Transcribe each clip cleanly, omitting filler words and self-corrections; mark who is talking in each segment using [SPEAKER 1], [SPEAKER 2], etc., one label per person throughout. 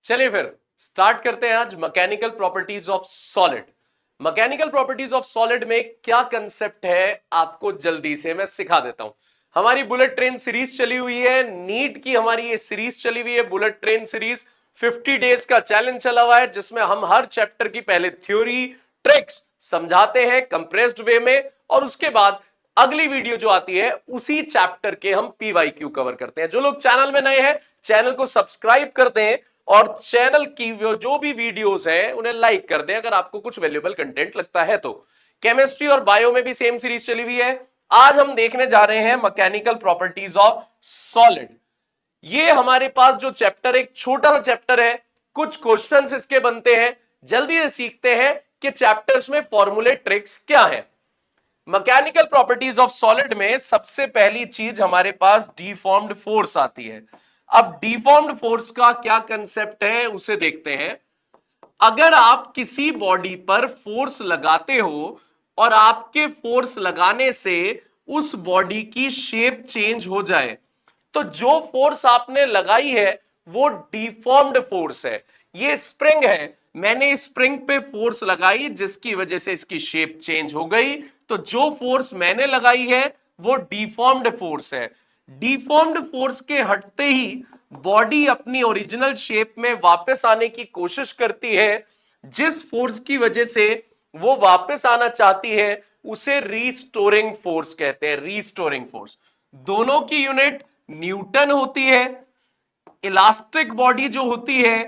[SPEAKER 1] चलिए फिर स्टार्ट करते हैं आज mechanical properties of solid. Mechanical properties of solid में क्या कंसेप्ट है आपको जल्दी से मैं सिखा देता हूं। हमारी बुलेट ट्रेन सीरीज चली हुई है, नीट की हमारी ये सीरीज चली हुई है बुलेट ट्रेन सीरीज। 50 डेज का चैलेंज चला हुआ है जिसमें हम हर चैप्टर की पहले थ्योरी ट्रिक्स समझाते हैं कंप्रेस्ड वे में, और उसके बाद अगली वीडियो जो आती है उसी चैप्टर के हम पीवाईक्यू कवर करते हैं। जो लोग चैनल में नए हैं चैनल को सब्सक्राइब करते हैं और चैनल की जो भी वीडियोस हैं उन्हें लाइक कर दें अगर आपको कुछ वैल्यूएबल कंटेंट लगता है तो। केमिस्ट्री और बायो में भी सेम सीरीज चली हुई है। आज हम देखने जा रहे हैं मैकेनिकल प्रॉपर्टीज ऑफ सॉलिड। ये हमारे पास जो चैप्टर एक छोटा सा चैप्टर है, कुछ क्वेश्चंस इसके बनते हैं। जल्दी से सीखते हैं कि चैप्टर्स में फॉर्मूले ट्रिक्स क्या है। मैकेनिकल प्रॉपर्टीज ऑफ सॉलिड में सबसे पहली चीज हमारे पास डिफॉर्म्ड फोर्स आती है। अब डिफॉर्म्ड फोर्स का क्या कंसेप्ट है उसे देखते हैं। अगर आप किसी बॉडी पर फोर्स लगाते हो और आपके फोर्स लगाने से उस बॉडी की शेप चेंज हो जाए तो जो फोर्स आपने लगाई है वो डिफॉर्म्ड फोर्स है। ये स्प्रिंग है, मैंने स्प्रिंग पे फोर्स लगाई जिसकी वजह से इसकी शेप चेंज हो गई, तो जो फोर्स मैंने लगाई है वो डिफॉर्म्ड फोर्स है। डिफॉर्म्ड फोर्स के हटते ही बॉडी अपनी ओरिजिनल शेप में वापस आने की कोशिश करती है। जिस फोर्स की वजह से वो वापस आना चाहती है उसे रीस्टोरिंग फोर्स कहते हैं। रीस्टोरिंग फोर्स दोनों की यूनिट न्यूटन होती है। इलास्टिक बॉडी जो होती है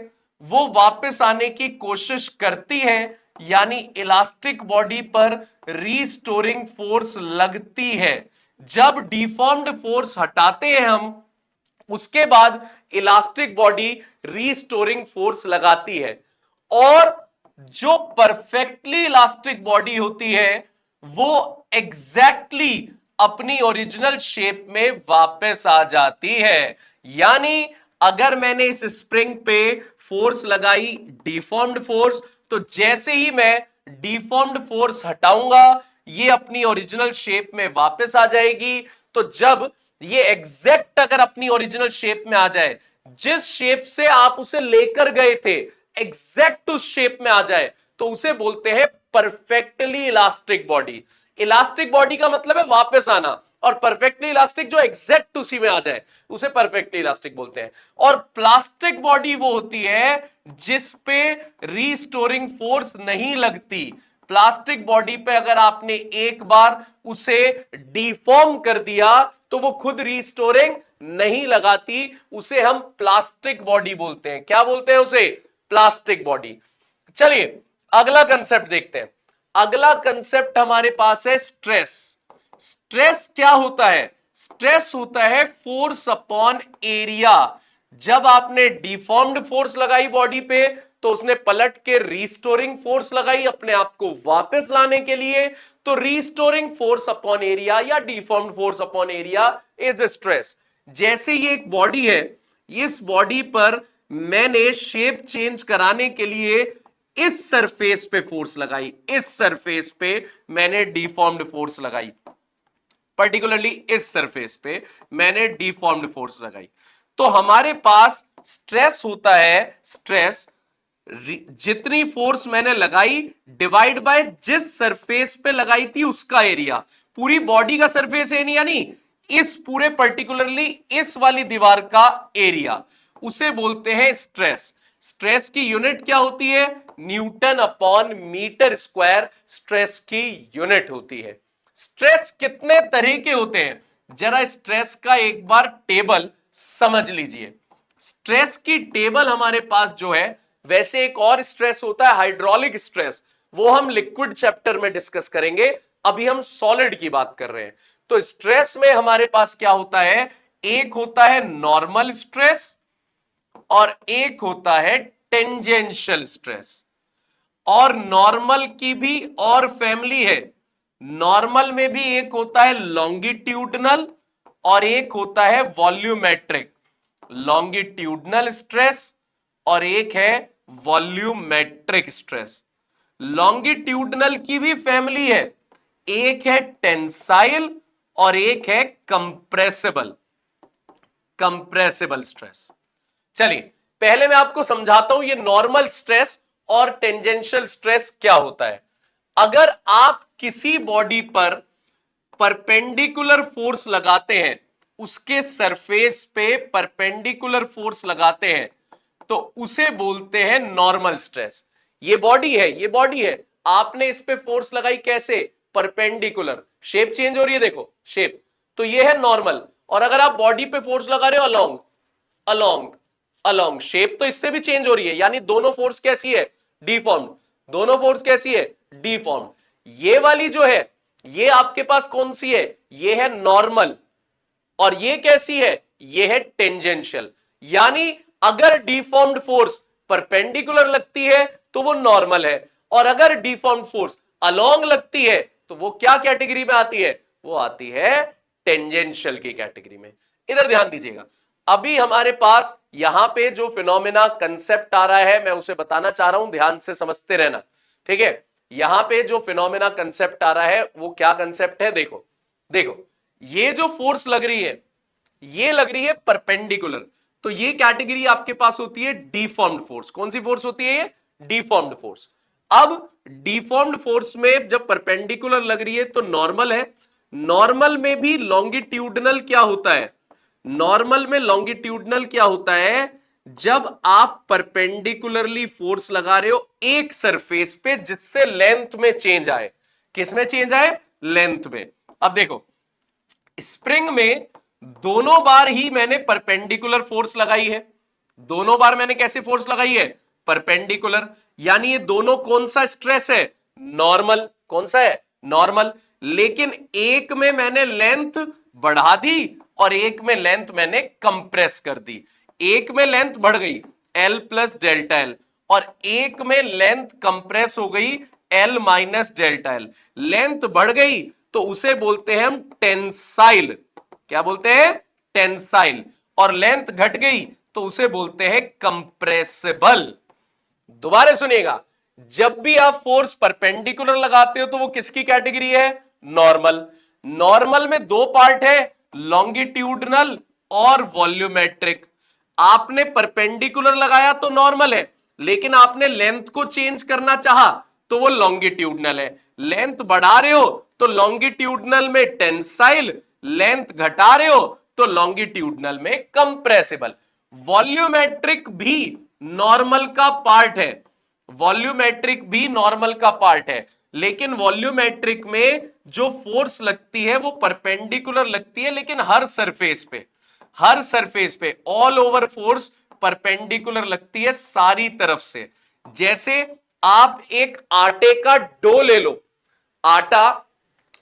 [SPEAKER 1] वो वापस आने की कोशिश करती है, यानी इलास्टिक बॉडी पर रीस्टोरिंग फोर्स लगती है। जब डिफॉर्म्ड फोर्स हटाते हैं हम उसके बाद इलास्टिक बॉडी रीस्टोरिंग फोर्स लगाती है, और जो परफेक्टली इलास्टिक बॉडी होती है वो एग्जैक्टली अपनी ओरिजिनल शेप में वापस आ जाती है। यानी अगर मैंने इस स्प्रिंग पे फोर्स लगाई डिफॉर्म्ड फोर्स, तो जैसे ही मैं डिफॉर्म्ड फोर्स हटाऊंगा ये अपनी ओरिजिनल शेप में वापस आ जाएगी। तो जब ये एग्जैक्ट अगर अपनी ओरिजिनल शेप में आ जाए, जिस शेप से आप उसे लेकर गए थे एग्जैक्ट उस शेप में आ जाए, तो उसे बोलते हैं perfectly elastic body. Elastic body का मतलब है वापस आना, और परफेक्टली इलास्टिक जो एग्जैक्ट उसी में आ जाए उसे परफेक्टली इलास्टिक बोलते हैं। और प्लास्टिक बॉडी वो होती है जिस पे रीस्टोरिंग फोर्स नहीं लगती। प्लास्टिक बॉडी पे अगर आपने एक बार उसे डिफॉर्म कर दिया तो वो खुद रीस्टोरिंग नहीं लगाती, उसे हम प्लास्टिक बॉडी बोलते हैं। क्या बोलते हैं उसे? Plastic body. चलिए अगला कंसेप्ट देखते हैं। अगला कंसेप्ट हमारे पास है स्ट्रेस। स्ट्रेस क्या होता है? स्ट्रेस होता है फोर्स अपॉन एरिया। जब आपने डिफॉर्म्ड फोर्स लगाई बॉडी पे तो उसने पलट के रीस्टोरिंग फोर्स लगाई अपने आप को वापस लाने के लिए, तो रीस्टोरिंग फोर्स अपॉन एरिया या deformed force upon area is stress. जैसे ये एक बॉडी है, इस बॉडी पर मैंने शेप चेंज कराने के लिए इस सरफेस पे फोर्स लगाई, इस सरफेस पे मैंने डिफॉर्म्ड फोर्स लगाई, पर्टिकुलरली इस सरफेस पे मैंने डिफॉर्म्ड फोर्स लगाई, तो हमारे पास स्ट्रेस होता है। स्ट्रेस जितनी फोर्स मैंने लगाई डिवाइड बाय जिस सरफेस पे लगाई थी उसका एरिया। पूरी बॉडी का सरफेस एरिया नहीं, इस पूरे पर्टिकुलरली इस वाली दीवार का एरिया, उसे बोलते हैं स्ट्रेस। स्ट्रेस की यूनिट क्या होती है? Newton upon metre square stress की यूनिट होती है। स्ट्रेस कितने तरह के होते हैं जरा स्ट्रेस का एक बार टेबल समझ लीजिए। स्ट्रेस की टेबल हमारे पास जो है, वैसे एक और स्ट्रेस होता है हाइड्रोलिक स्ट्रेस, वो हम लिक्विड चैप्टर में डिस्कस करेंगे, अभी हम सॉलिड की बात कर रहे हैं। तो स्ट्रेस में हमारे पास क्या होता है? एक होता है नॉर्मल स्ट्रेस और एक होता है टेंजेंशियल स्ट्रेस। और नॉर्मल की भी और फैमिली है। नॉर्मल में भी एक होता है लॉन्गिट्यूडनल और एक होता है वॉल्यूमेट्रिक। लॉन्गिट्यूडनल स्ट्रेस और एक है वॉल्यूमेट्रिक स्ट्रेस। लॉन्गिट्यूडनल की भी फैमिली है, एक है टेंसाइल और एक है कंप्रेसिबल। Compressible stress. चलिए पहले मैं आपको समझाता हूं ये नॉर्मल स्ट्रेस और टेंजेंशियल स्ट्रेस क्या होता है। अगर आप किसी बॉडी पर परपेंडिकुलर फोर्स लगाते हैं, उसके सरफेस पे परपेंडिकुलर फोर्स लगाते हैं, तो उसे बोलते हैं नॉर्मल स्ट्रेस। ये बॉडी है, ये बॉडी है, आपने इस पे फोर्स लगाई, कैसे? परपेंडिकुलर, शेप चेंज हो रही है, देखो शेप, तो ये है नॉर्मल। और अगर आप बॉडी पे फोर्स लगा रहे हो अलोंग अलोंग अलोंग, शेप तो इससे भी चेंज हो रही है, यानी दोनों फोर्स कैसी है? डीफॉर्म्ड। दोनों फोर्स कैसी है? डीफॉर्म्ड। ये वाली जो है, ये आपके पास कौन सी है? ये है नॉर्मल। और ये कैसी है? ये है टेंजेंशियल। यानी अगर डिफॉर्म्ड फोर्स परपेंडिकुलर लगती है तो वो नॉर्मल है, और अगर डिफॉर्म्ड फोर्स अलोंग लगती है तो वो क्या कैटेगरी में आती है? वो आती है टेंजेंशियल की कैटेगरी में। इधर ध्यान दीजिएगा, अभी हमारे पास यहां पे जो फिनोमेना कंसेप्ट आ रहा है, मैं उसे बताना चाह रहा हूं, ध्यान से समझते रहना, ठीक है? यहां पे जो फिनोमेना कंसेप्ट आ रहा है वो क्या कंसेप्ट है? देखो देखो, ये जो फोर्स लग रही है, ये लग रही है परपेंडिकुलर, तो ये कैटेगरी आपके पास होती है डिफॉर्म्ड फोर्स। कौन सी फोर्स होती है ये? Deformed force. अब डिफॉर्म्ड फोर्स में जब परपेंडिकुलर लग रही है तो नॉर्मल है। नॉर्मल में भी लॉन्गिट्यूडनल क्या होता है? नॉर्मल में लॉन्गिट्यूडनल क्या होता है? जब आप परपेंडिकुलरली फोर्स लगा रहे हो एक सरफेस पे, जिससे लेंथ में चेंज आए। किस में चेंज आए? लेंथ में। अब देखो, स्प्रिंग में दोनों बार ही मैंने परपेंडिकुलर फोर्स लगाई है। दोनों बार मैंने कैसे फोर्स लगाई है? परपेंडिकुलर। यानी ये दोनों कौन सा स्ट्रेस है? नॉर्मल। कौन सा है? नॉर्मल। लेकिन एक में मैंने लेंथ बढ़ा दी और एक में लेंथ मैंने कंप्रेस कर दी। एक में लेंथ बढ़ गई L प्लस डेल्टा एल, और एक में लेंथ कंप्रेस हो गई L minus delta L. Length बढ़ गई तो उसे बोलते हैं हम टेंसाइल। क्या बोलते हैं? टेंसाइल। और लेंथ घट गई तो उसे बोलते हैं कंप्रेसिबल। दोबारा सुनिएगा, जब भी आप फोर्स परपेंडिकुलर लगाते हो तो वो किसकी कैटेगरी है? नॉर्मल। नॉर्मल में दो पार्ट है, लॉन्गिट्यूडनल और वॉल्यूमेट्रिक। आपने परपेंडिकुलर लगाया तो नॉर्मल है, लेकिन आपने लेंथ को चेंज करना चाहा तो वो लॉन्गिट्यूडनल है। लेंथ बढ़ा रहे हो तो लॉन्गिट्यूडनल में टेंसाइल, लेंथ घटा रहे हो तो लॉन्गिट्यूडनल में कंप्रेसिबल। वॉल्यूमेट्रिक भी नॉर्मल का पार्ट है। वॉल्यूमेट्रिक भी नॉर्मल का पार्ट है, लेकिन वॉल्यूमेट्रिक में जो फोर्स लगती है वो परपेंडिकुलर लगती है, लेकिन हर सरफेस पे, हर सरफेस पे ऑल ओवर फोर्स परपेंडिकुलर लगती है सारी तरफ से। जैसे आप एक आटे का डो ले लो, आटा,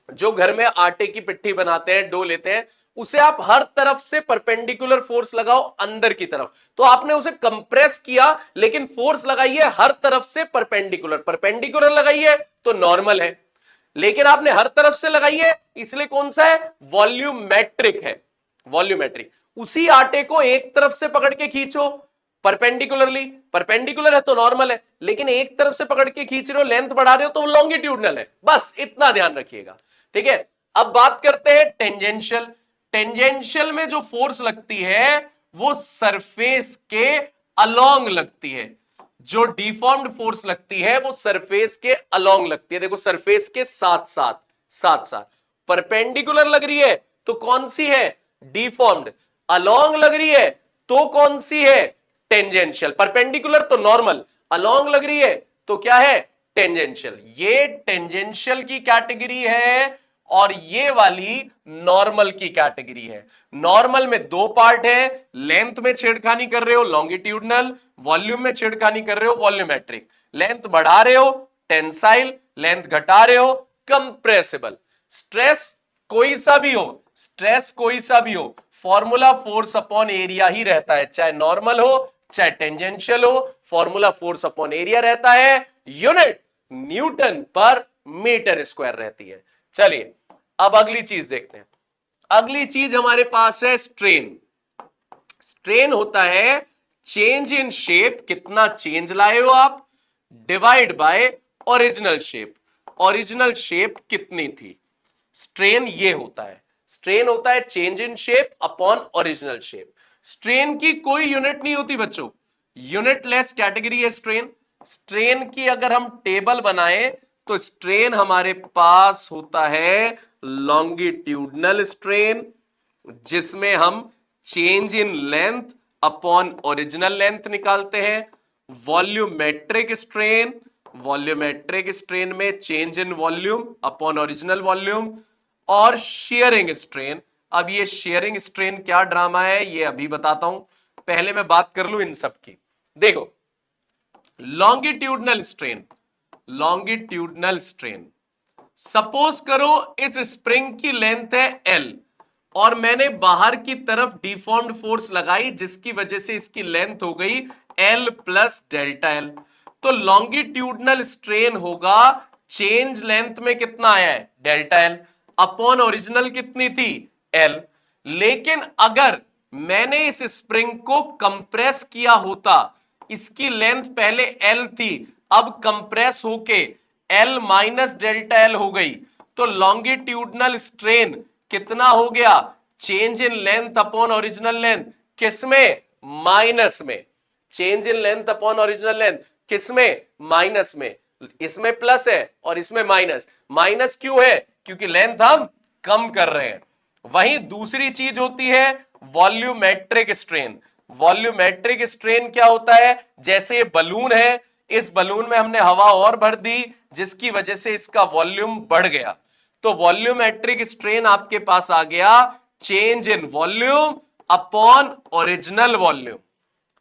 [SPEAKER 1] जो घर में आटे की पिट्ठी बनाते हैं, डो लेते हैं, उसे आप हर तरफ से परपेंडिकुलर फोर्स लगाओ अंदर की तरफ, तो आपने उसे कंप्रेस किया, लेकिन फोर्स लगाई है हर तरफ से परपेंडिकुलर। परपेंडिकुलर लगाई है तो नॉर्मल है, लेकिन आपने हर तरफ से लगाई है, इसलिए कौन सा है? वॉल्यूमेट्रिक है। वॉल्यूमेट्रिक। उसी आटे को एक तरफ से पकड़ के खींचो परपेंडिकुलरली, परपेंडिकुलर है तो नॉर्मल है, लेकिन एक तरफ से पकड़ के खींच रहे हो, लेंथ बढ़ा रहे हो तो लॉन्गिट्यूडनल है। बस इतना ध्यान रखिएगा, ठीक है? अब बात करते हैं टेंजेंशियल। टेंजेंशियल में जो फोर्स लगती है वो सरफेस के अलोंग लगती है। जो डिफॉर्म्ड फोर्स लगती है वो सरफेस के अलोंग लगती है। देखो, सरफेस के साथ साथ, साथ साथ। परपेंडिकुलर लग रही है तो कौन सी है? डिफॉर्म्ड। अलोंग लग रही है तो कौन सी है? टेंजेंशियल। परपेंडिकुलर तो नॉर्मल, अलोंग लग रही है तो क्या है? टेंजेंशियल। ये टेंजेंशियल की कैटेगरी है और ये वाली नॉर्मल की कैटेगरी है। नॉर्मल में दो पार्ट है, लेंथ में छेड़खानी कर रहे हो लॉन्गिट्यूडनल, वॉल्यूम में छेड़खानी कर रहे हो वॉल्यूमेट्रिक। लेंथ बढ़ा रहे हो टेंसाइल, लेंथ घटा रहे हो कंप्रेसिबल। स्ट्रेस कोई सा भी हो, स्ट्रेस कोई सा भी हो, फॉर्मूला फोर्स अपॉन एरिया ही रहता है, चाहे नॉर्मल हो चाहे टेंजेंशियल हो, फॉर्मूला फोर्स अपॉन एरिया रहता है, यूनिट न्यूटन पर मीटर स्क्वायर रहती है। चलिए अब अगली चीज देखते हैं। अगली चीज हमारे पास है स्ट्रेन। स्ट्रेन होता है चेंज इन शेप, कितना चेंज लाए हो आप, divide by original shape. Original shape कितनी थी, स्ट्रेन ये होता है। स्ट्रेन होता है change in shape upon original shape. Strain की कोई यूनिट नहीं होती बच्चों, यूनिटलेस कैटेगरी है स्ट्रेन। स्ट्रेन की अगर हम टेबल बनाएं तो स्ट्रेन हमारे पास होता है लॉन्गिट्यूडनल स्ट्रेन, जिसमें हम change in length upon original length निकालते हैं। वॉल्यूमेट्रिक स्ट्रेन, वॉल्यूमेट्रिक स्ट्रेन में change in volume upon original volume. और शेयरिंग स्ट्रेन, अब ये शेयरिंग स्ट्रेन क्या ड्रामा है ये अभी बताता हूं, पहले मैं बात कर लूं इन सब की। देखो, longitudinal strain, longitudinal strain, suppose करो इस स्प्रिंग की लेंथ है L और मैंने बाहर की तरफ डिफॉर्म्ड फोर्स लगाई जिसकी वजह से इसकी लेंथ हो गई L प्लस डेल्टा L। तो लॉन्गिट्यूडनल स्ट्रेन होगा चेंज लेंथ में कितना आया है डेल्टा L अपॉन ओरिजिनल कितनी थी L। लेकिन अगर मैंने इस स्प्रिंग को कंप्रेस किया होता, इसकी लेंथ पहले L थी, अब कंप्रेस होके L माइनस डेल्टा L हो गई, तो लॉन्गिट्यूडनल स्ट्रेन कितना हो गया, change in length upon original length, किसमें माइनस में, change in length upon original length किसमें माइनस में, इसमें प्लस है और इसमें माइनस। माइनस क्यों है, क्योंकि लेंथ हम कम कर रहे हैं। वहीं दूसरी चीज होती है वॉल्यूमेट्रिक स्ट्रेन। वॉल्यूमेट्रिक स्ट्रेन क्या होता है, जैसे बलून है, इस बलून में हमने हवा और भर दी जिसकी वजह से इसका वॉल्यूम बढ़ गया, तो वॉल्यूमेट्रिक स्ट्रेन आपके पास आ गया change in volume upon original volume.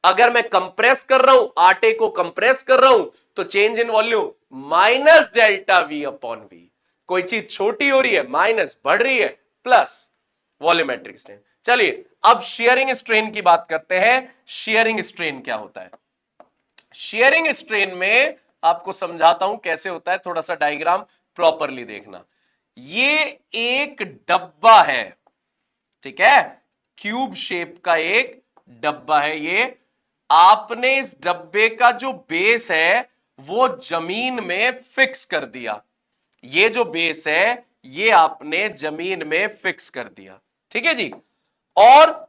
[SPEAKER 1] अगर मैं कंप्रेस कर रहा हूं, आटे को कंप्रेस कर रहा हूं, तो change in volume minus delta V upon V. कोई चीज छोटी हो रही है माइनस, बढ़ रही है प्लस, वॉल्यूमेट्रिक स्ट्रेन। चलिए अब शेयरिंग स्ट्रेन की बात करते हैं। शेयरिंग स्ट्रेन क्या होता है, शेयरिंग स्ट्रेन में आपको समझाता हूं कैसे होता है, थोड़ा सा डायग्राम प्रॉपरली देखना। ये एक डब्बा है, ठीक है, क्यूब शेप का एक डब्बा है ये। आपने इस डब्बे का जो बेस है वो जमीन में फिक्स कर दिया, ये जो बेस है ये आपने जमीन में फिक्स कर दिया, ठीक है जी। और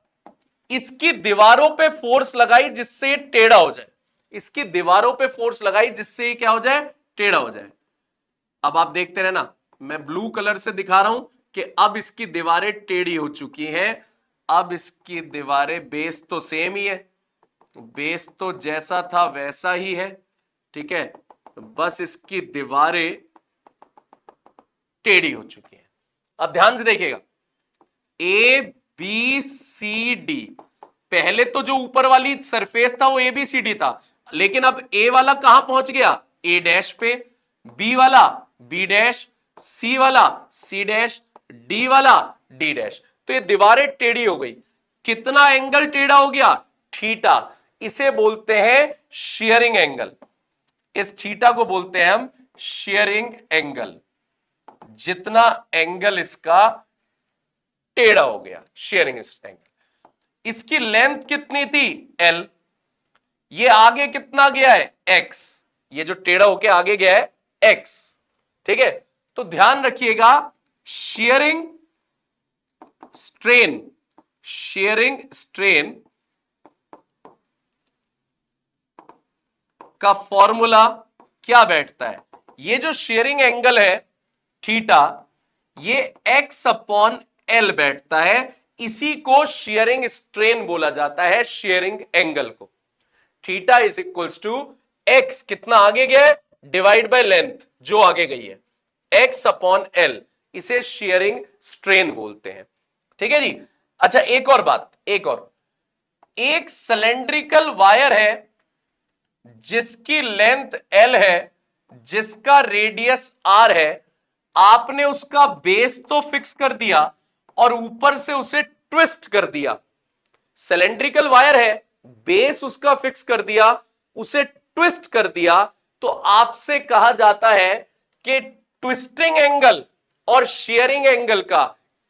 [SPEAKER 1] इसकी दीवारों पे फोर्स लगाई जिससे टेढ़ा हो जाए, इसकी दीवारों पे फोर्स लगाई जिससे क्या हो जाए, टेढ़ा हो जाए। अब आप देखते रहना, मैं ब्लू कलर से दिखा रहा हूं कि अब इसकी दीवारें टेढ़ी हो चुकी हैं। अब इसकी दीवारें, बेस तो सेम ही है, बेस तो जैसा था वैसा ही है, ठीक है, बस इसकी दीवारें टेढ़ी हो चुकी हैं। अब ध्यान से देखिएगा, ए बी सी डी, पहले तो जो ऊपर वाली सरफेस था वो ए बी सी डी था, लेकिन अब ए वाला कहां पहुंच गया, ए डैश पे, बी वाला बी डैश, सी वाला सी डैश, डी वाला डी डैश। तो ये दीवारें टेढ़ी हो गई। कितना एंगल टेढ़ा हो गया, थीटा। इसे बोलते हैं शेयरिंग एंगल, इस थीटा को बोलते हैं हम शेयरिंग एंगल। जितना एंगल इसका टेढ़ा हो गया, शेयरिंग एंगल। इसकी लेंथ कितनी थी L, ये आगे कितना गया है X, ये जो टेढ़ा होके आगे गया है X, ठीक है। तो ध्यान रखिएगा, शेयरिंग स्ट्रेन, शेयरिंग स्ट्रेन का फॉर्मूला क्या बैठता है, ये जो शेयरिंग एंगल है थीटा, ये x अपॉन L बैठता है, इसी को शेयरिंग स्ट्रेन बोला जाता है, शेयरिंग एंगल को। Theta is equals to x, कितना आगे गया है, डिवाइड बाय लेंथ जो आगे गई है, x अपॉन L, इसे शेयरिंग स्ट्रेन बोलते हैं, ठीक है जी। अच्छा एक और बात, एक और, एक सिलेंड्रिकल वायर है जिसकी लेंथ L है, जिसका रेडियस R है, आपने उसका बेस तो फिक्स कर दिया और ऊपर से उसे ट्विस्ट कर दिया। सिलेंड्रिकल वायर है, बेस उसका फिक्स कर दिया, उसे ट्विस्ट कर दिया, तो आपसे कहा जाता है कि ट्विस्टिंग एंगल और शेयरिंग एंगल का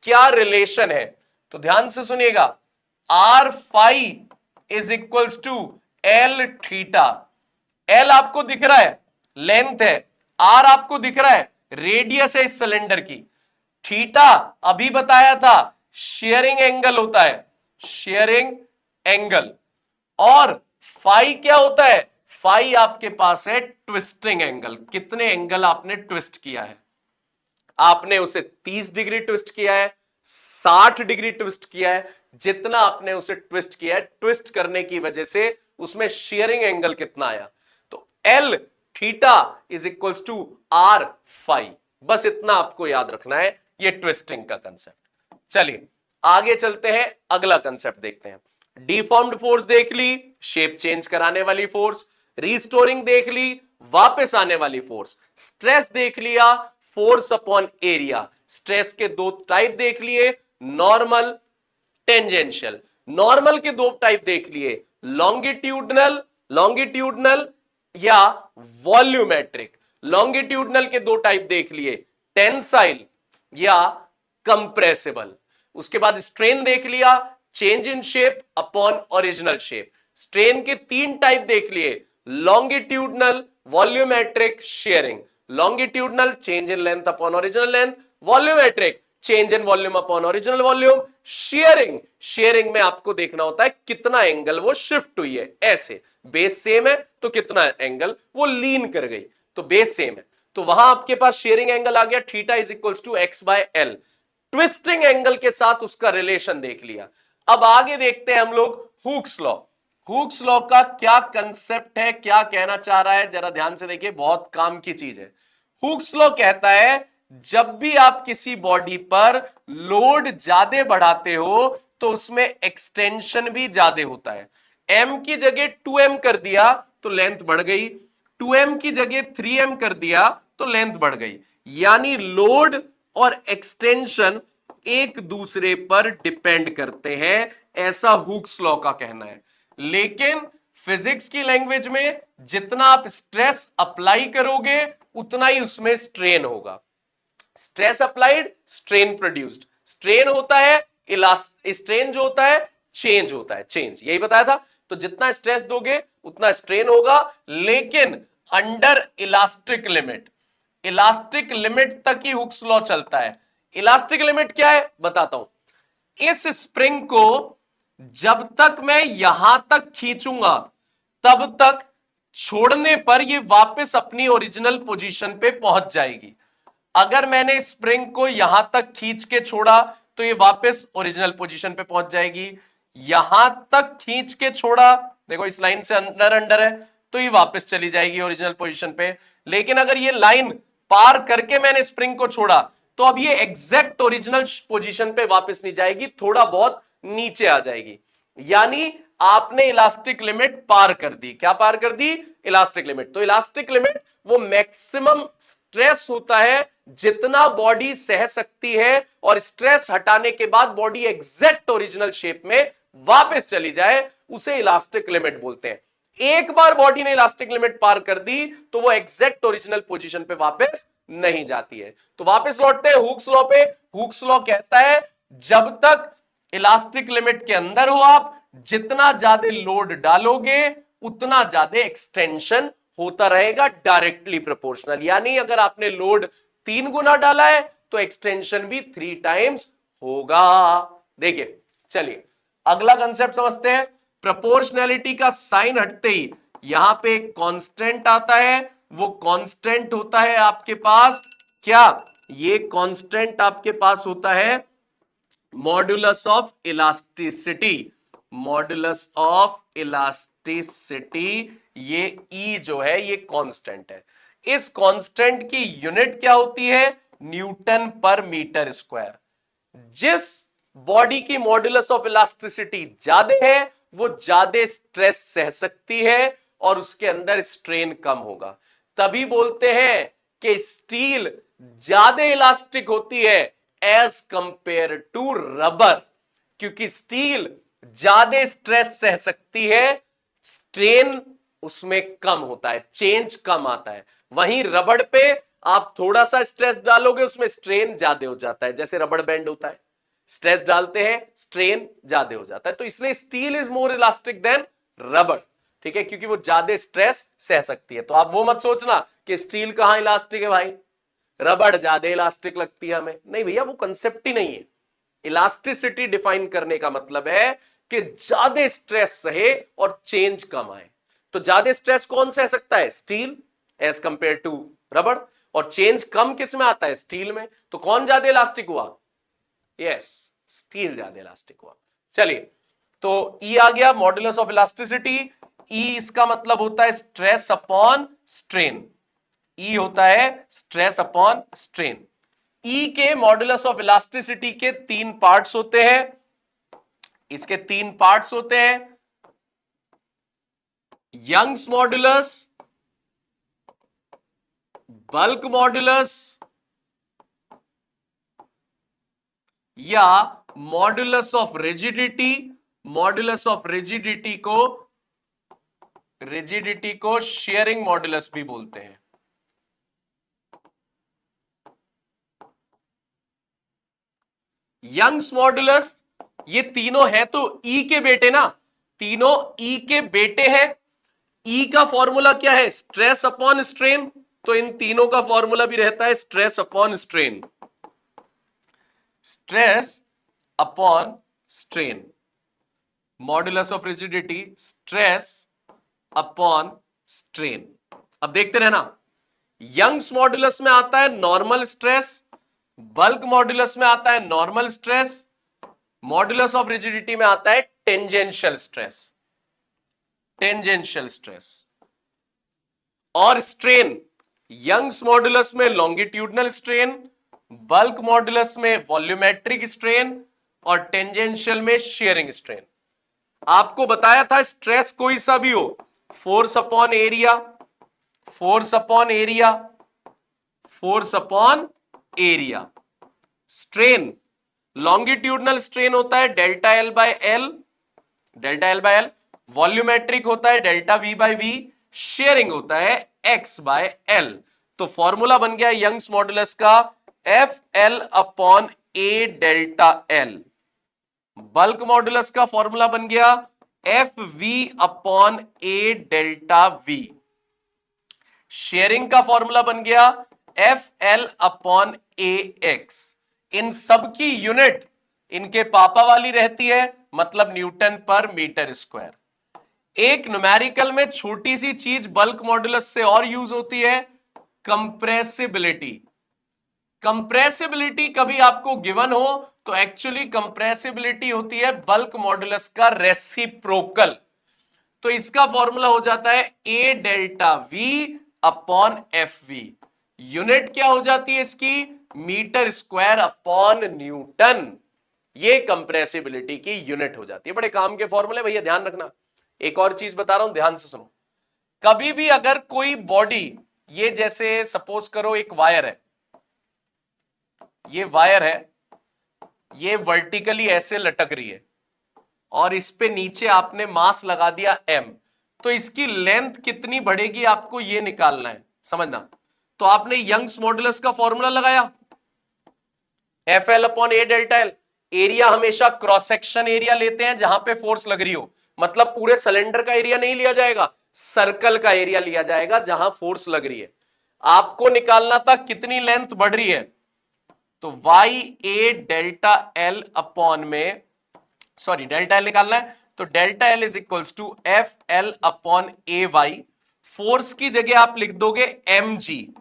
[SPEAKER 1] क्या रिलेशन है। तो ध्यान से सुनिएगा, R phi is equals to L theta. L आपको दिख रहा है लेंथ है, आर आपको दिख रहा है रेडियस है इस सिलेंडर की, थीटा अभी बताया था शेयरिंग एंगल होता है, शेयरिंग एंगल, और फाई क्या होता है? फाई आपके पास है ट्विस्टिंग एंगल। कितने एंगल आपने ट्विस्ट किया है? आपने उसे 30 डिग्री ट्विस्ट किया है, 60 डिग्री ट्विस्ट किया है। जितना आपने उसे ट्विस्ट किया है, ट्विस्ट करने की वजह से उसमें शेयरिंग एंगल कितना आया? तो L theta is equals to R phi. बस इतना आपको याद रखना है, ये ट्विस्टिंग का कंसेप्ट। चलिए आगे चलते हैं, अगला कंसेप्ट देखते हैं। डिफॉर्म्ड फोर्स देख ली, शेप चेंज कराने वाली फोर्स। रिस्टोरिंग देख ली, वापस आने वाली फोर्स। स्ट्रेस देख लिया, फोर्स अपॉन एरिया। स्ट्रेस के दो टाइप देख लिए, नॉर्मल, टेंजेंशियल। नॉर्मल के दो टाइप देख लिए, लॉन्गिट्यूडनल, लॉन्गिट्यूडनल या वॉल्यूमेट्रिक। लॉन्गिट्यूडनल के दो टाइप देख लिए, टेंसाइल या कंप्रेसिबल। उसके बाद स्ट्रेन देख लिया, change in shape upon original shape. Strain के तीन टाइप देख लिए, longitudinal, volumetric, sharing. Longitudinal change in length upon original length, volumetric change in volume upon original volume, sharing, sharing में आपको देखना होता है कितना एंगल वो शिफ्ट हुई है। ऐसे बेस सेम है तो कितना एंगल वो लीन कर गई, तो बेस सेम है, तो वहां आपके पास शेयरिंग एंगल आ गया theta is equals to x by L. Twisting angle के साथ उसका रिलेशन देख लिया। अब आगे देखते हैं हम लोग हुक्स लॉ। हुक्स लॉ का क्या कंसेप्ट है, क्या कहना चाह रहा है, जरा ध्यान से देखिए, बहुत काम की चीज है। हुक्स लॉ कहता है जब भी आप किसी बॉडी पर लोड ज्यादा बढ़ाते हो तो उसमें एक्सटेंशन भी ज्यादा होता है। m की जगह 2m कर दिया तो लेंथ बढ़ गई, 2m की जगह 3m कर दिया तो लेंथ बढ़ गई। यानी लोड और एक्सटेंशन एक दूसरे पर डिपेंड करते हैं, ऐसा हुक्स लॉ का कहना है। लेकिन फिजिक्स की लैंग्वेज में जितना आप स्ट्रेस अप्लाई करोगे उतना ही उसमें स्ट्रेन होगा। Stress applied, strain produced. Strain होता है स्ट्रेन जो होता है चेंज होता है, चेंज, यही बताया था। तो जितना स्ट्रेस दोगे उतना स्ट्रेन होगा, लेकिन under elastic limit. Elastic limit तक ही हुक्स लॉ चलता है। इलास्टिक लिमिट क्या है बताता हूं। इस स्प्रिंग को जब तक मैं यहां तक खींचूंगा तब तक छोड़ने पर यह वापस अपनी ओरिजिनल पोजीशन पे पहुंच जाएगी। अगर मैंने स्प्रिंग को यहां तक खींच के छोड़ा तो ये वापस ओरिजिनल पोजीशन पे पहुंच जाएगी। यहां तक खींच के छोड़ा, देखो इस लाइन से अंदर अंदर है, तो ये वापस चली जाएगी ओरिजिनल पोजीशन पे। लेकिन अगर ये लाइन पार करके मैंने स्प्रिंग को छोड़ा तो अब ये एग्जैक्ट ओरिजिनल पोजीशन पे वापस नहीं जाएगी, थोड़ा बहुत नीचे आ जाएगी। यानी आपने इलास्टिक लिमिट पार कर दी। क्या पार कर दी? Elastic limit. तो इलास्टिक लिमिट वो मैक्सिमम स्ट्रेस होता है जितना बॉडी सह सकती है, और स्ट्रेस हटाने के बाद बॉडी एग्जैक्ट ओरिजिनल शेप में वापस चली जाए, उसे इलास्टिक लिमिट बोलते हैं। एक बार बॉडी ने इलास्टिक लिमिट पार कर दी तो वो एग्जैक्ट ओरिजिनल पोजीशन पे वापस नहीं जाती है। तो वापस लौटते हैं हुक्स लॉ पे। हुक्स लॉ कहता है जब तक इलास्टिक लिमिट के अंदर हो आप, जितना ज्यादा लोड डालोगे उतना ज्यादा एक्सटेंशन होता रहेगा, डायरेक्टली प्रोपोर्शनल। यानी अगर आपने लोड 3 गुना डाला है तो एक्सटेंशन भी 3 टाइम्स होगा। देखिए चलिए अगला कंसेप्ट समझते हैं। प्रोपोर्शनैलिटी का साइन हटते ही यहां पे एक कांस्टेंट आता है, वो कांस्टेंट होता है आपके पास क्या? ये कांस्टेंट आपके पास होता है modulus of elasticity. Modulus of elasticity, ये ई जो है ये कांस्टेंट है। इस कांस्टेंट की यूनिट क्या होती है? न्यूटन पर मीटर स्क्वायर। जिस बॉडी की मॉड्यूलस ऑफ इलास्टिसिटी ज्यादा है वो ज्यादा स्ट्रेस सह सकती है और उसके अंदर स्ट्रेन कम होगा। तभी बोलते हैं कि स्टील ज्यादा इलास्टिक होती है एज कंपेयर टू रबर, क्योंकि स्टील ज्यादा स्ट्रेस सह सकती है, स्ट्रेन उसमें कम होता है, चेंज कम आता है। वहीं रबड़ पे आप थोड़ा सा स्ट्रेस डालोगे उसमें स्ट्रेन ज्यादा हो जाता है, जैसे रबड़ बैंड होता है, स्ट्रेस डालते हैं स्ट्रेन ज्यादा हो जाता है। तो इसलिए steel is more elastic than rubber, ठीक है, क्योंकि वो ज्यादा स्ट्रेस सह सकती है। तो आप वो मत सोचना कि स्टील कहां इलास्टिक है भाई, रबड़ ज्यादा इलास्टिक लगती है हमें, नहीं भैया, वो कंसेप्ट ही नहीं है। इलास्टिसिटी डिफाइन करने का मतलब है कि ज्यादा स्ट्रेस सहे और चेंज कम आए। तो ज्यादा स्ट्रेस कौन सह सकता है? स्टील एज कंपेयर टू रबड़, और चेंज कम किस में आता है? स्टील में। तो कौन ज्यादा इलास्टिक हुआ? यस, स्टील ज्यादा इलास्टिक हुआ। चलिए, तो ई आ गया मॉड्यूलस ऑफ इलास्टिसिटी। ई इसका मतलब होता है स्ट्रेस अपॉन स्ट्रेन। ई होता है स्ट्रेस अपॉन स्ट्रेन। ई के मॉड्यूलस ऑफ इलास्टिसिटी के तीन पार्ट्स होते हैं। इसके तीन पार्ट्स होते हैं, यंग्स मॉड्यूलस, बल्क मॉड्यूलस या modulus of rigidity. Modulus of rigidity को शेयरिंग मॉड्यूलस भी बोलते हैं। यंग्स मॉड्यूलस, ये तीनों है तो ई के बेटे ना, तीनों ई के बेटे हैं। ई का फॉर्मूला क्या है? Stress upon strain. तो इन तीनों का फॉर्मूला भी रहता है stress upon strain. Stress upon strain, modulus of rigidity, stress upon strain. अब देखते रहना, यंग्स मॉड्यूलस में आता है नॉर्मल स्ट्रेस, बल्क मॉड्यूलस में आता है normal stress, modulus of rigidity में आता है टेंजेंशियल स्ट्रेस। टेंजेंशियल स्ट्रेस और स्ट्रेन, यंग्स मॉड्यूलस में लॉन्गिट्यूडनल स्ट्रेन, बल्क मॉड्यूलस में वॉल्यूमेट्रिक स्ट्रेन और टेंजेंशियल में शेयरिंग स्ट्रेन। आपको बताया था स्ट्रेस कोई सा भी हो, force upon area, force upon area, force upon area. Strain, longitudinal strain होता है delta L by L, delta L by L. Volumetric होता है delta we bye we. Sharing होता है एक्स बाय एल। तो फॉर्मूला बन गया यंग्स मॉड्यूलस का F L upon A delta L. Bulk modulus का फॉर्मूला बन गया F V upon A delta V. Shearing का फॉर्मूला बन गया F L upon A x. इन सब की यूनिट इनके पापा वाली रहती है, मतलब न्यूटन पर मीटर स्क्वायर। एक न्यूमेरिकल में छोटी सी चीज बल्क मॉड्यूलस से और यूज होती है, कंप्रेसिबिलिटी। कंप्रेसिबिलिटी कभी आपको गिवन हो तो एक्चुअली कंप्रेसिबिलिटी होती है बल्क मॉड्यूलस का रेसिप्रोकल। तो इसका फॉर्मूला हो जाता है A delta V upon F V. Unit क्या हो जाती है इसकी? Metre square upon newton. ये कंप्रेसिबिलिटी की यूनिट हो जाती है। बड़े काम के फॉर्मूले भैया, ध्यान रखना। एक और चीज बता रहा हूं, ध्यान से सुनो। कभी भी अगर कोई बॉडी, ये जैसे सपोज करो एक वायर है, ये वायर है, ये वर्टिकली ऐसे लटक रही है और इस पे नीचे आपने मास लगा दिया m, तो इसकी लेंथ कितनी बढ़ेगी आपको ये निकालना है, समझना। तो आपने यंग्स मॉड्यूलस का फॉर्मूला लगाया F L upon A delta L. Area हमेशा क्रॉस सेक्शन एरिया लेते हैं जहां पे फोर्स लग रही हो, मतलब पूरे सिलेंडर का एरिया नहीं लिया जाएगा, सर्कल का एरिया लिया जाएगा जहां फोर्स लग रही है। आपको निकालना था कितनी लेंथ बढ़ रही है, तो Y A delta L upon में, सॉरी डेल्टा एल निकालना है, तो delta L is equals to F L upon A Y. Force की जगह आप लिख दोगे एम जी,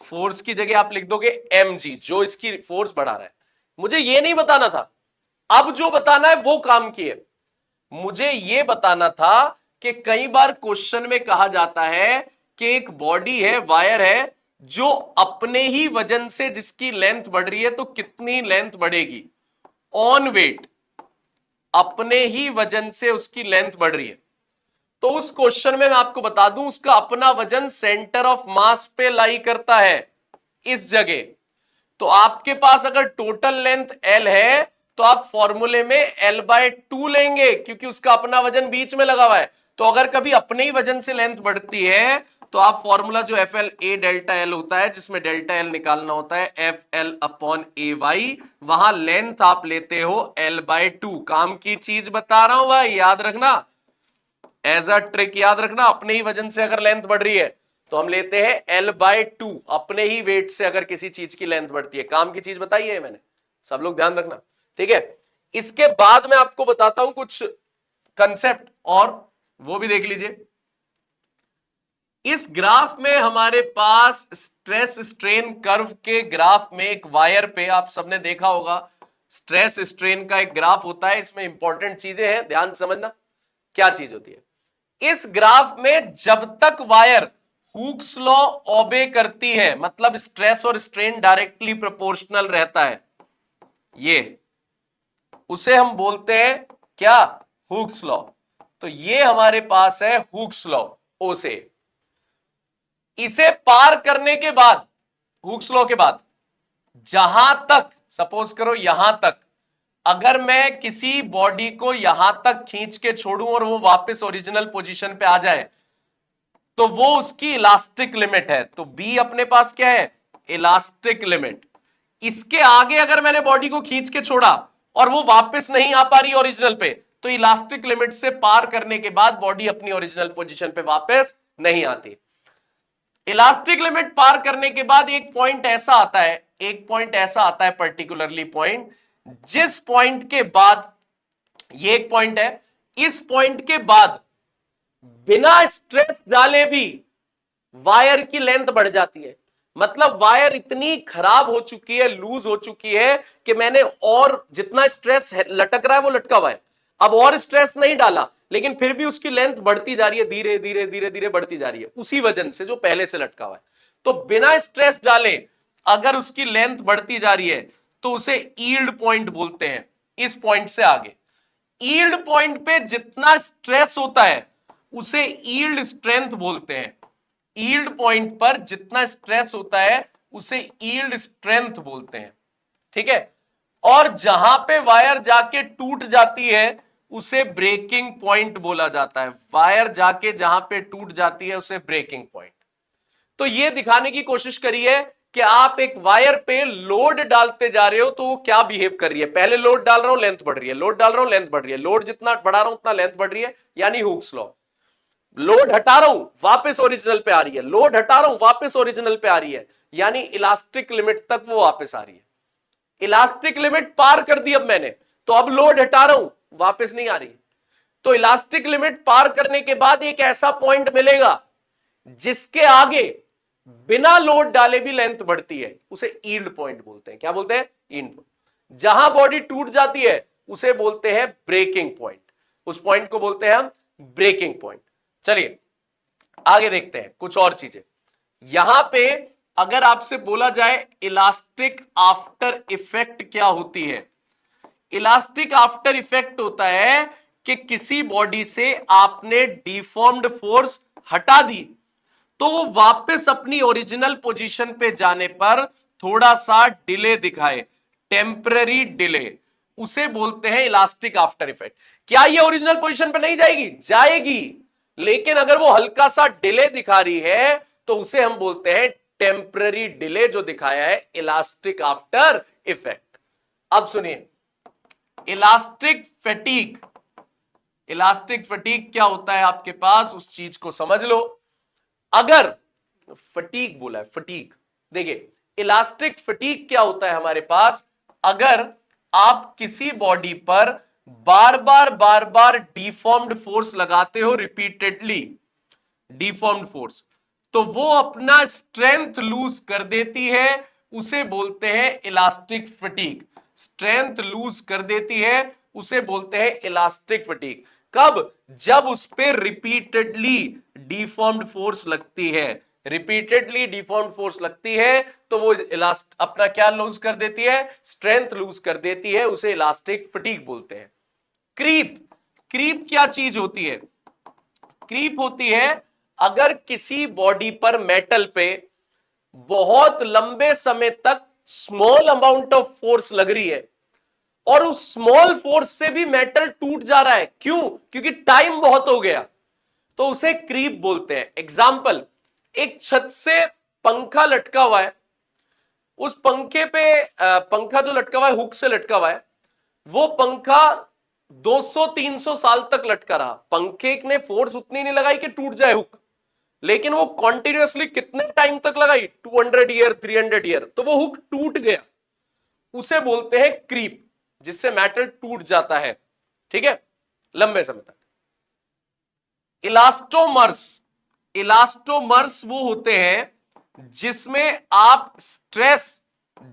[SPEAKER 1] फोर्स की जगह आप लिख दोगे एम जी, जो इसकी फोर्स बढ़ा रहा है। मुझे ये नहीं बताना था, अब जो बताना है वो काम किए। मुझे ये बताना था कि कई बार क्वेश्चन में कहा जाता है कि एक बॉडी है, वायर है, जो अपने ही वजन से जिसकी लेंथ बढ़ रही है, तो कितनी लेंथ बढ़ेगी ऑन वेट, अपने ही वजन से उसकी लेंथ बढ़ रही है। तो उस क्वेश्चन में मैं आपको बता दूं, उसका अपना वजन सेंटर ऑफ मास पे लाई करता है, इस जगह। तो आपके पास अगर टोटल लेंथ L है तो आप फॉर्मूले में L/2 लेंगे, क्योंकि उसका अपना वजन बीच में लगा हुआ है। तो अगर कभी अपने ही वजन से लेंथ बढ़ती है तो आप फॉर्मूला जो F L A delta L होता है, जिसमें डेल्टा एल निकालना होता है F L upon A Y, वहां लेंथ आप लेते हो L/2। काम की चीज बता रहा हूं भाई, याद रखना, एज अ ट्रिक याद रखना। अपने ही वजन से अगर लेंथ बढ़ रही है तो हम लेते हैं L/2। अपने ही वेट से अगर किसी चीज की लेंथ बढ़ती है, काम की चीज बताई है मैंने, सब लोग ध्यान रखना, ठीक है। इसके बाद मैं आपको बताता हूं कुछ कंसेप्ट, और वो भी देख लीजिए। इस ग्राफ में हमारे पास स्ट्रेस स्ट्रेन कर्व के ग्राफ में एक वायर पे, आप सबने देखा होगा स्ट्रेस स्ट्रेन का एक ग्राफ होता है, इसमें इंपॉर्टेंट चीजें हैं, ध्यान समझना क्या चीज होती है। इस ग्राफ में जब तक वायर हुक्स लॉ ओबे करती है, मतलब स्ट्रेस और स्ट्रेन डायरेक्टली प्रोपोर्शनल रहता है, ये उसे हम बोलते हैं क्या, हुक्स लॉ। तो ये हमारे पास है हुक्स लॉ, ओ से। इसे पार करने के बाद, हुक्स लॉ के बाद जहां तक, सपोज करो यहां तक, अगर मैं किसी बॉडी को यहां तक खींच के छोड़ूं और वो वापस ओरिजिनल पोजीशन पे आ जाए, तो वो उसकी इलास्टिक लिमिट है। तो बी अपने पास क्या है, इलास्टिक लिमिट। इसके आगे अगर मैंने बॉडी को खींच के छोड़ा और वो वापस नहीं आ पा रही ओरिजिनल पे, तो इलास्टिक लिमिट से पार करने के बाद बॉडी अपनी ओरिजिनल पोजीशन पे वापस नहीं आती। इलास्टिक लिमिट पार करने के बाद एक पॉइंट ऐसा आता है, एक पॉइंट ऐसा आता है पर्टिकुलरली पॉइंट, जिस पॉइंट के बाद, ये एक पॉइंट है, इस पॉइंट के बाद बिना स्ट्रेस डाले भी वायर की लेंथ बढ़ जाती है। मतलब वायर इतनी खराब हो चुकी है, लूज हो चुकी है कि मैंने और जितना स्ट्रेस लटक रहा है वो लटका हुआ है, अब और स्ट्रेस नहीं डाला, लेकिन फिर भी उसकी लेंथ बढ़ती जा रही है, धीरे धीरे धीरे धीरे बढ़ती जा रही है, उसी वजन से जो पहले से लटका हुआ है। तो बिना स्ट्रेस डाले अगर उसकी लेंथ बढ़ती जा रही है तो उसे यील्ड पॉइंट बोलते हैं। इस पॉइंट से आगे यील्ड पॉइंट पे जितना स्ट्रेस होता है उसे यील्ड स्ट्रेंथ बोलते हैं। यील्ड पॉइंट पर जितना स्ट्रेस होता है उसे यील्ड स्ट्रेंथ बोलते हैं, ठीक है। और जहां पे वायर जाके टूट जाती है उसे ब्रेकिंग पॉइंट बोला जाता है। वायर जाके जहां पे टूट जाती है उसे ब्रेकिंग पॉइंट। तो ये दिखाने की कोशिश करी है कि आप एक वायर पे लोड डालते जा रहे हो तो वो क्या बिहेव कर रही है। पहले लोड डाल रहा हूं, लेंथ बढ़ रही है, लोड डाल रहा हूं, लेंथ बढ़ रही है, लोड जितना बढ़ा रहा हूं उतना लेंथ बढ़ रही है, यानी हुक्स लॉ। लोड हटा रहा हूं, वापस ओरिजिनल पे आ रही है, लोड हटा रहा हूं, वापस ओरिजिनल पे आ रही है, यानी इलास्टिक लिमिट तक वो वापस आ रही है। इलास्टिक लिमिट पार कर दी अब मैंने, तो अब लोड हटा रहा हूं, वापस नहीं आ रही। तो इलास्टिक लिमिट पार करने के बाद एक ऐसा पॉइंट मिलेगा जिसके आगे बिना लोड डाले भी लेंथ बढ़ती है, उसे यील्ड पॉइंट बोलते हैं। क्या बोलते हैं, यील्ड पॉइंट। जहां बॉडी टूट जाती है उसे बोलते हैं ब्रेकिंग पॉइंट, उस पॉइंट को बोलते हैं हम ब्रेकिंग पॉइंट। चलिए आगे देखते हैं कुछ और चीजें। यहां पे अगर आपसे बोला जाए इलास्टिक आफ्टर इफेक्ट क्या होती है, इलास्टिक आफ्टर इफेक्ट होता है कि किसी बॉडी से आपने डिफॉर्म्ड फोर्स हटा दी तो वो वापस अपनी ओरिजिनल पोजीशन पे जाने पर थोड़ा सा डिले दिखाए, टेम्पररी डिले, उसे बोलते हैं इलास्टिक आफ्टर इफेक्ट। क्या ये ओरिजिनल पोजीशन पे नहीं जाएगी, जाएगी, लेकिन अगर वो हल्का सा डिले दिखा रही है तो उसे हम बोलते हैं टेम्पररी डिले, जो दिखाया है इलास्टिक आफ्टर इफेक्ट। अब सुनिए इलास्टिक फटीग, इलास्टिक फटीग क्या होता है आपके पास, उस चीज को समझ लो। अगर फटीग बोला है, फटीग, देखिए इलास्टिक फटीग क्या होता है हमारे पास, अगर आप किसी बॉडी पर बार बार डिफॉर्म्ड फोर्स लगाते हो, रिपीटेडली डिफॉर्म्ड फोर्स, तो वो अपना स्ट्रेंथ लूज कर देती है, उसे बोलते हैं इलास्टिक फटीग। स्ट्रेंथ लूज कर देती है उसे बोलते हैं इलास्टिक फटीग। कब, जब उस पर रिपीटेडली डिफॉर्म्ड फोर्स लगती है, रिपीटेडली डिफॉर्म्ड फोर्स लगती है तो वो इलास्ट अपना क्या लूज कर देती है, स्ट्रेंथ लूज कर देती है, उसे इलास्टिक फटीग बोलते हैं। क्रीप, क्रीप क्या चीज होती है, क्रीप होती है अगर किसी बॉडी पर मेटल पे बहुत लंबे समय तक स्मॉल अमाउंट ऑफ फोर्स लग रही है और उस स्मॉल फोर्स से भी मेटल टूट जा रहा है, क्यों, क्योंकि टाइम बहुत हो गया, तो उसे क्रीप बोलते हैं। एग्जाम्पल, एक छत से पंखा लटका हुआ है, उस पंखे पे पंखा जो लटका हुआ है हुक से लटका हुआ है, वो पंखा 200-300 साल तक लटका रहा, पंखे ने फोर्स उतनी नहीं लगाई कि टूट जाए हुक, लेकिन वो कॉन्टिन्यूअसली कितने टाइम तक लगाई, 200 ईयर, 300 ईयर, तो वो हुक टूट गया, उसे बोलते हैं क्रीप। जिससे मैटर टूट जाता है, ठीक है, लंबे समय तक। इलास्टोमर्स, इलास्टोमर्स वो होते हैं जिसमें आप स्ट्रेस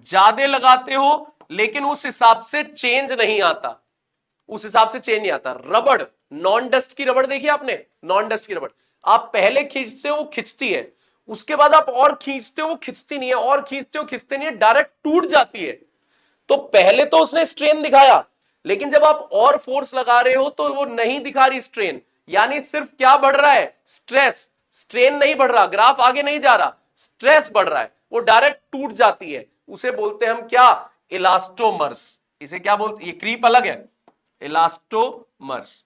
[SPEAKER 1] ज्यादा लगाते हो लेकिन उस हिसाब से चेंज नहीं आता, उस हिसाब से चेंज नहीं आता। रबड़, नॉन डस्ट की रबड़ देखी आपने, नॉन डस्ट की रबड़, आप पहले खींचते हो वो खिंचती है, उसके बाद आप और खींचते हो वो खिंचती नहीं है, और खींचते हो खिंचते नहीं है, डायरेक्ट टूट जाती है। तो पहले तो उसने स्ट्रेन दिखाया, लेकिन जब आप और फोर्स लगा रहे हो तो वो नहीं दिखा रही स्ट्रेन, यानी सिर्फ क्या बढ़ रहा है, स्ट्रेस, स्ट्रेन नहीं बढ़ रहा, ग्राफ आगे नहीं जा रहा, स्ट्रेस बढ़ रहा है, वो डायरेक्ट टूट जाती है। उसे बोलते हैं हम क्या, इलास्टोमर्स। इसे क्या बोलते, ये क्रीप अलग है, इलास्टोमर्स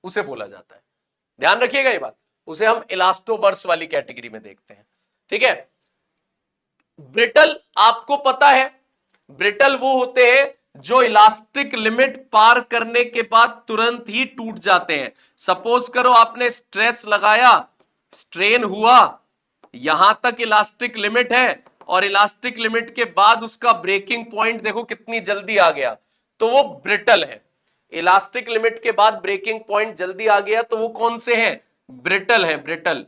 [SPEAKER 1] उसे बोला जाता है, ध्यान रखिएगा ये बात, उसे हम इलास्टोमर्स वाली कैटेगरी में देखते हैं, ठीक है। ब्रिटल आपको पता है, ब्रिटल वो होते हैं जो इलास्टिक लिमिट पार करने के बाद तुरंत ही टूट जाते हैं। सपोज करो आपने स्ट्रेस लगाया, स्ट्रेन हुआ, यहां तक इलास्टिक लिमिट है और इलास्टिक लिमिट के बाद उसका ब्रेकिंग पॉइंट देखो कितनी जल्दी आ गया, तो वो ब्रिटल है। इलास्टिक लिमिट के बाद ब्रेकिंग पॉइंट जल्दी आ गया तो वो कौन से हैं, ब्रिटल है, ब्रिटल।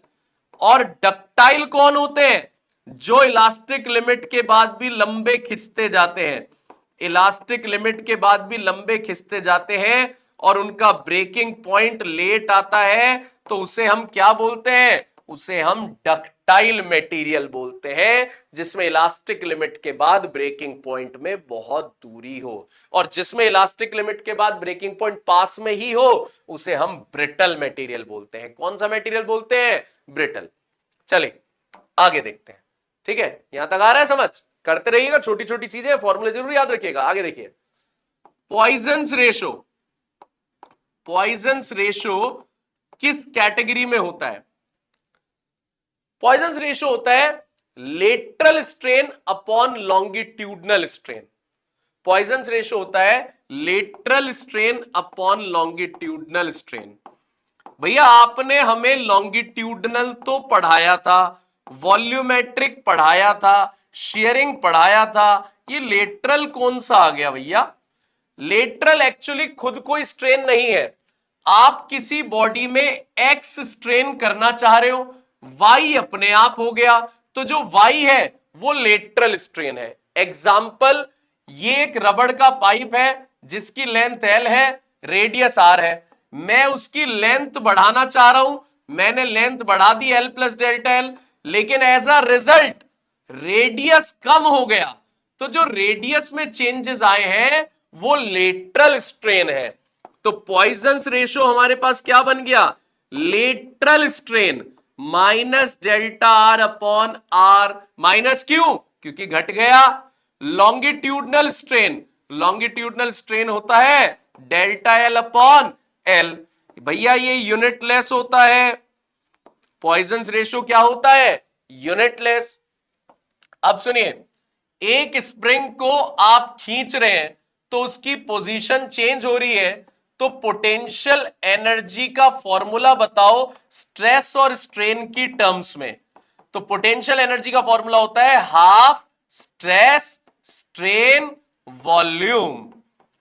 [SPEAKER 1] और डक्टाइल कौन होते हैं, जो इलास्टिक लिमिट के बाद भी लंबे खिंचते जाते हैं, इलास्टिक लिमिट के बाद भी लंबे खिंचते जाते हैं और उनका ब्रेकिंग पॉइंट लेट आता है, तो उसे हम क्या बोलते हैं, उसे हम डक्टाइल मटेरियल बोलते हैं, जिसमें इलास्टिक लिमिट के बाद ब्रेकिंग पॉइंट में बहुत दूरी हो, और जिसमें इलास्टिक लिमिट के बाद ब्रेकिंग पॉइंट पास में ही हो उसे हम ब्रिटल मटेरियल बोलते हैं। कौन सा मटेरियल बोलते हैं, ब्रिटल। चलिए आगे देखते हैं, ठीक है, यहां तक आ रहा है समझ, करते रहिएगा, छोटी छोटी चीजें, फॉर्मूले जरूर याद रखिएगा। आगे देखिए, पॉइजन्स रेशो, पॉइजन्स रेशो किस कैटेगरी में होता है, पॉइजन्स रेशो होता है lateral strain upon longitudinal strain. Poisson's ratio होता है lateral strain upon longitudinal strain. भैया आपने हमें लॉन्गिट्यूडनल तो पढ़ाया था, वॉल्यूमेट्रिक पढ़ाया था, शेयरिंग पढ़ाया था, ये लेटरल कौन सा आ गया भैया। लेटरल एक्चुअली खुद कोई स्ट्रेन नहीं है, आप किसी बॉडी में एक्स स्ट्रेन करना चाह रहे हो, वाई अपने आप हो गया, तो जो वाई है वो लेटरल स्ट्रेन है। एग्जाम्पल, ये एक रबड़ का पाइप है जिसकी लेंथ एल है, रेडियस आर है, मैं उसकी लेंथ बढ़ाना चाह रहा हूं, मैंने लेंथ बढ़ा the L plus delta L, लेकिन एज अ रिजल्ट रेडियस कम हो गया, तो जो रेडियस में चेंजेस आए हैं वो लेटरल स्ट्रेन है। तो पॉइजन्स रेशो हमारे पास क्या बन गया, lateral strain minus delta R upon R, minus क्यों, क्योंकि घट गया। लॉन्गिट्यूडनल स्ट्रेन, लॉन्गिट्यूडनल स्ट्रेन होता है डेल्टा एल अपॉन एल, भैया ये यूनिटलेस होता है, पॉइजन्स रेशो क्या होता है, यूनिटलेस। अब सुनिए, एक स्प्रिंग को आप खींच रहे हैं तो उसकी पोजीशन चेंज हो रही है, तो पोटेंशियल एनर्जी का फॉर्मूला बताओ स्ट्रेस और स्ट्रेन की टर्म्स में। तो पोटेंशियल एनर्जी का फॉर्मूला होता है half stress strain volume,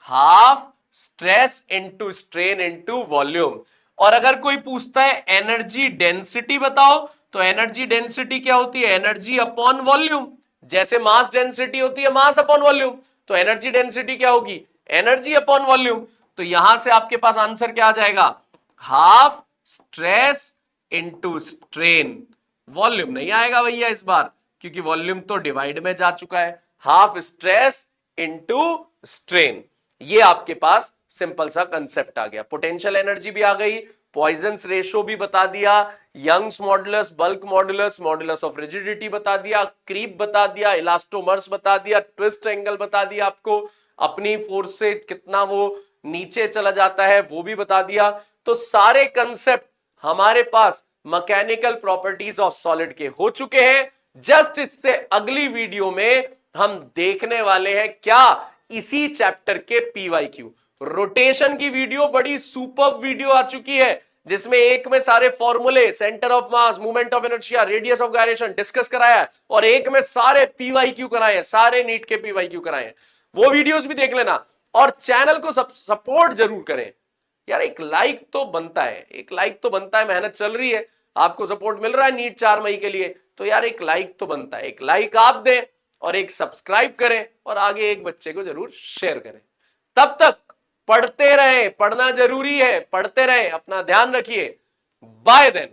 [SPEAKER 1] half stress into strain into volume. और अगर कोई पूछता है एनर्जी डेंसिटी बताओ, तो एनर्जी डेंसिटी क्या होती है, एनर्जी अपॉन वॉल्यूम, जैसे मास डेंसिटी होती है मास अपॉन वॉल्यूम, तो एनर्जी डेंसिटी क्या होगी, एनर्जी अपॉन वॉल्यूम। तो यहां से आपके पास आंसर क्या आ जाएगा, half stress into strain. Volume नहीं आएगा भैया इस बार, क्योंकि वॉल्यूम तो डिवाइड में जा चुका है, हाफ स्ट्रेस इंटू स्ट्रेन। ये आपके पास सिंपल सा कंसेप्ट आ गया, पोटेंशियल एनर्जी भी आ गई, पॉइजन्स रेशो भी बता दिया, Young's modulus, bulk modulus, modulus of rigidity बता दिया, क्रीप बता दिया, इलास्टोमर्स बता दिया, ट्विस्ट एंगल बता दिया, आपको अपनी फोर्स से कितना वो नीचे चला जाता है वो भी बता दिया। तो सारे कंसेप्ट हमारे पास मैकेनिकल प्रॉपर्टीज ऑफ सॉलिड के हो चुके हैं। जस्ट इससे अगली वीडियो में हम देखने वाले हैं क्या, इसी चैप्टर के पीवाईक्यू। रोटेशन की वीडियो बड़ी सुपर वीडियो आ चुकी है, जिसमें एक में सारे फॉर्मूले, centre of mass, movement of inertia, radius of gyration discuss कराया है, और एक में सारे पीवाईक्यू कराए हैं, सारे नीट के पीवाईक्यू कराए हैं। वो वीडियोस भी देख लेना। और चैनल को सपोर्ट जरूर करें यार। एक लाइक तो बनता है, एक लाइक तो बनता है। मेहनत चल रही है, आपको सपोर्ट मिल रहा है नीट 4 मई के लिए, तो यार एक लाइक तो बनता है। एक लाइक आप दें और एक सब्सक्राइब करें और आगे एक बच्चे को जरूर शेयर करें। तब तक पढ़ते रहें, पढ़ना जरूरी है, पढ़ते रहें, अपना ध्यान रखिए। Bye then.